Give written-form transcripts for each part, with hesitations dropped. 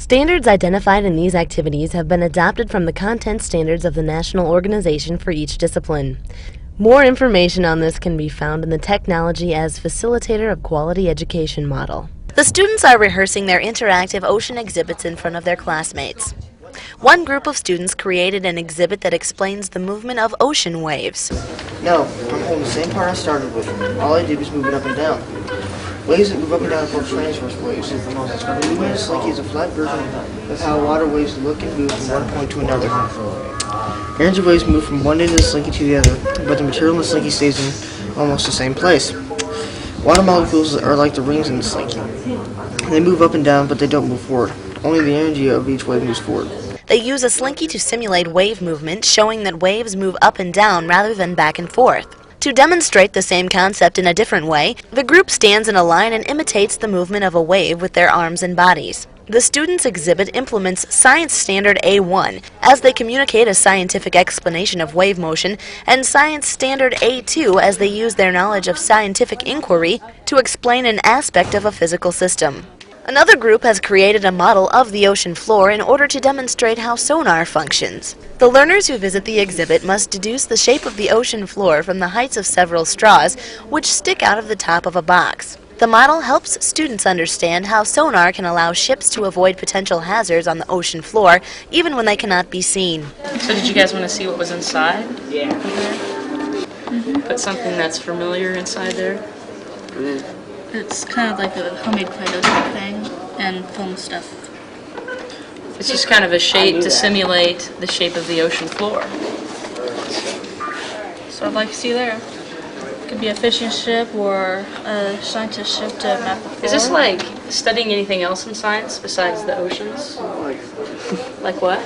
Standards identified in these activities have been adopted from the content standards of the national organization for each discipline. More information on this can be found in the Technology as Facilitator of Quality Education model. The students are rehearsing their interactive ocean exhibits in front of their classmates. One group of students created an exhibit that explains the movement of ocean waves. No, I'm holding the same part I started with. All I did was move it up and down. Waves that move up and down are called transverse waves. The movement of a slinky is a flat version of how water waves look and move from one point to another. Energy waves move from one end of the slinky to the other, but the material in the slinky stays in almost the same place. Water molecules are like the rings in the slinky. They move up and down, but they don't move forward. Only the energy of each wave moves forward. They use a slinky to simulate wave movement, showing that waves move up and down rather than back and forth. To demonstrate the same concept in a different way, the group stands in a line and imitates the movement of a wave with their arms and bodies. The students' exhibit implements Science Standard A1 as they communicate a scientific explanation of wave motion, and Science Standard A2 as they use their knowledge of scientific inquiry to explain an aspect of a physical system. Another group has created a model of the ocean floor in order to demonstrate how sonar functions. The learners who visit the exhibit must deduce the shape of the ocean floor from the heights of several straws, which stick out of the top of a box. The model helps students understand how sonar can allow ships to avoid potential hazards on the ocean floor, even when they cannot be seen. So did you guys want to see what was inside? Yeah. Put something that's familiar inside there? It's kind of like a homemade Play-Doh type thing and foam stuff. It's just kind of a shape to simulate the shape of the ocean floor. Sort of like you see there. It could be a fishing ship or a scientist ship to map the floor. Is this like studying anything else in science besides the oceans? Like what?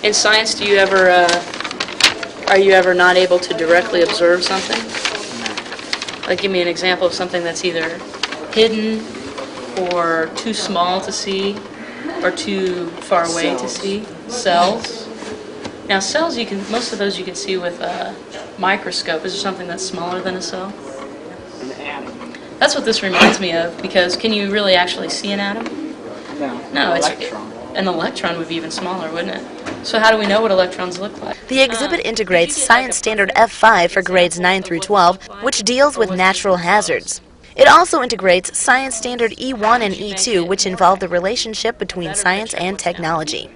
In science, do you ever, are you ever not able to directly observe something? Like, give me an example of something that's either hidden or too small to see or too far away to see. Cells. Now, cells, most of those you can see with a microscope. Is there something that's smaller than a cell? An atom. That's what this reminds me of, because can you really actually see an atom? No, it's an electron would be even smaller, wouldn't it? So how do we know what electrons look like? The exhibit integrates Science Standard F5 for grades 9 through 12, which deals with natural hazards. It also integrates Science Standard E1 and E2, which involve the relationship between science and technology.